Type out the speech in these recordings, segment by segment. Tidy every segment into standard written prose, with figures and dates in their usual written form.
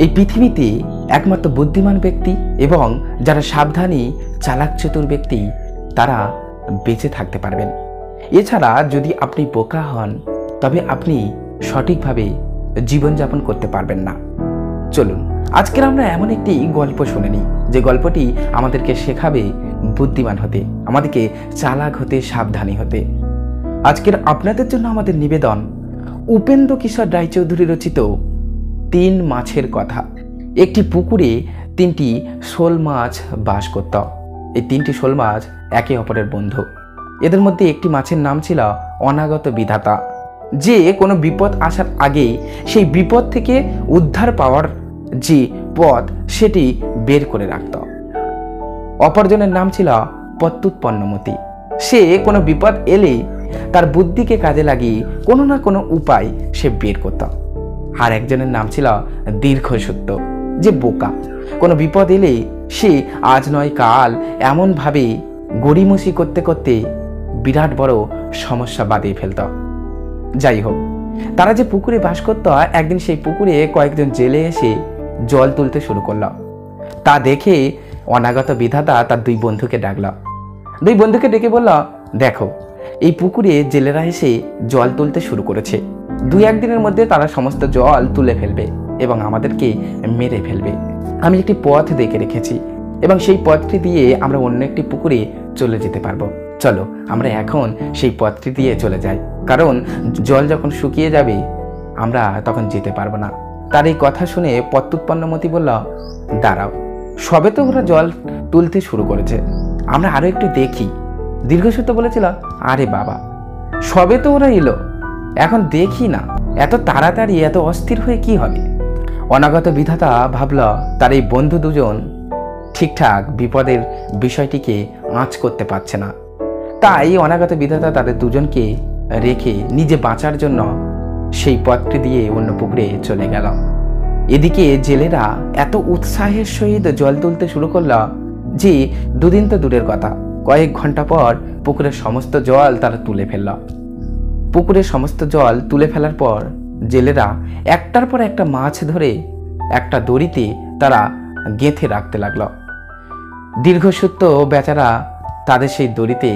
এই পৃথিবীতে একমাত্র বুদ্ধিমান ব্যক্তি এবং যারা সাবধানী চালাক চতুর ব্যক্তি তারা বেঁচে থাকতে পারবেন। এছাড়া যদি আপনি বোকা হন তবে আপনি সঠিকভাবে জীবনযাপন করতে পারবেন না। চলুন আজকের আমরা এমন একটি গল্প শুনে নিই যে গল্পটি আমাদেরকে শেখাবে বুদ্ধিমান হতে, আমাদেরকে চালাক হতে, সাবধানী হতে। আজকের আপনাদের জন্য আমাদের নিবেদন উপেন্দ্র কিশোর রায়চৌধুরী রচিত ৩ মাছের কথা। একটি পুকুরে ৩টি শোল মাছ বাস করত। এই ৩টি শোল মাছ একে অপরের বন্ধু। এদের মধ্যে একটি মাছের নাম ছিল অনাগত বিধাতা, যে কোনো বিপদ আসার আগে সেই বিপদ থেকে উদ্ধার পাওয়ার যে পথ সেটি বের করে রাখত। অপরজনের নাম ছিল প্রত্যুৎপন্নমতি, সে কোনো বিপদ এলে তার বুদ্ধিকে কাজে লাগিয়ে কোনো না কোনো উপায় সে বের করত। আর একজনের নাম ছিল দীর্ঘসূত্র, যে বোকা, কোনো বিপদ এলে সে আজ নয় কাল এমনভাবে গড়িমসি করতে করতে বিরাট বড় সমস্যা বাঁধিয়ে ফেলত। যাই হোক, তারা যে পুকুরে বাস করত, একদিন সেই পুকুরে কয়েকজন জেলে এসে জল তুলতে শুরু করল। তা দেখে অনাগত বিধাতা তার 2 বন্ধুকে ডাকল। 2 বন্ধুকে ডেকে বলল, দেখো এই পুকুরে জেলেরা এসে জল তুলতে শুরু করেছে। 2-1 দিনের মধ্যে তারা সমস্ত জল তুলে ফেলবে এবং আমাদেরকে মেরে ফেলবে। আমি একটি পথ দেখে রেখেছি এবং সেই পথটি দিয়ে আমরা অন্য একটি পুকুরে চলে যেতে পারবো। চলো আমরা এখন সেই পথটি দিয়ে চলে যাই, কারণ জল যখন শুকিয়ে যাবে আমরা তখন যেতে পারবো না। তার এই কথা শুনে প্রত্যুৎপন্নমতি বলল, দাঁড়াও, সবে তো ওরা জল তুলতে শুরু করেছে, আমরা আরো একটু দেখি। দীর্ঘসূত্র বলেছিল, আরে বাবা, সবে তো ওরা এলো, এখন দেখি না, এত তাড়াতাড়ি এত অস্থির হয়ে কি হবে। অনাগত বিধাতা ভাবল তার এই বন্ধু দুজন ঠিকঠাক বিপদের বিষয়টিকে আঁচ করতে পারছে না। তাই অনাগত বিধাতা তাদের দুজনকে রেখে নিজে বাঁচার জন্য সেই পথটি দিয়ে অন্য পুকুরে চলে গেল। এদিকে জেলেরা এত উৎসাহের সহিত জল তুলতে শুরু করল যে 2 দিন তো দূরের কথা, কয়েক ঘন্টা পর পুকুরের সমস্ত জল তারা তুলে ফেলল। পুকুরের সমস্ত জল তুলে ফেলার পর জেলেরা একটার পর একটা মাছ ধরে একটা দড়িতে তারা গেঁথে রাখতে লাগলো। দীর্ঘসূত্র বেচারা তাদের সেই দড়িতে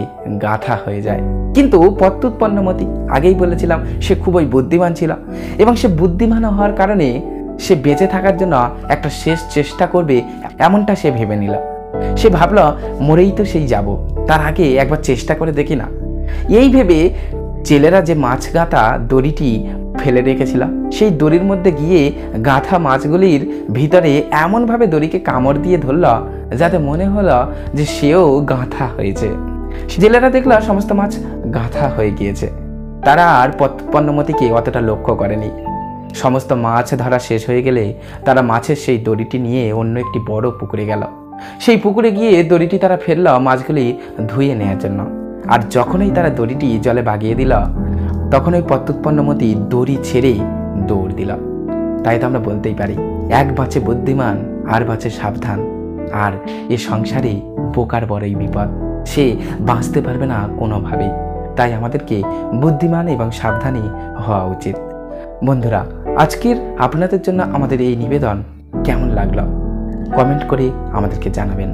গাঁথা হয়ে যায়। কিন্তু প্রত্যুৎপন্নমতি, আগেই বলেছিলাম, সে খুবই বুদ্ধিমান ছিল এবং সে বুদ্ধিমান হওয়ার কারণে সে বেঁচে থাকার জন্য একটা শেষ চেষ্টা করবে এমনটা সে ভেবে নিল। সে ভাবল মরেই তো সেই যাব, তার আগে একবার চেষ্টা করে দেখি না। এই ভেবে জেলেরা যে মাছ গাঁথা দড়িটি ফেলে রেখেছিল সেই দড়ির মধ্যে গিয়ে গাঁথা মাছগুলির ভিতরে এমনভাবে দড়িকে কামড় দিয়ে ধরল যাতে মনে হলো যে সেও গাঁথা হয়েছে। জেলেরা দেখল সমস্ত মাছ গাঁথা হয়ে গিয়েছে। তারা আর প্রত্যুৎপন্নমতিকে অতটা লক্ষ্য করেনি। সমস্ত মাছ ধরা শেষ হয়ে গেলে তারা মাছের সেই দড়িটি নিয়ে অন্য একটি বড় পুকুরে গেল। সেই পুকুরে গিয়ে দড়িটি তারা ফেলল মাছগুলি ধুয়ে নেওয়ার জন্য। আর যখনই তারা দড়িটি জলে বাগিয়ে দিল তখন ওই প্রত্যুৎপন্নমতি দড়ি ছেড়ে দৌড় দিল। তাই তো আমরা বলতেই পারি, এক বাঁচে বুদ্ধিমান আর বাঁচে সাবধান। আর এ সংসারে বোকার বড়ই বিপদ, সে বাঁচতে পারবে না কোনোভাবেই। তাই আমাদেরকে বুদ্ধিমান এবং সাবধানী হওয়া উচিত। বন্ধুরা, আজকের আপনাদের জন্য আমাদের এই নিবেদন কেমন লাগলো কমেন্ট করে আমাদেরকে জানাবেন।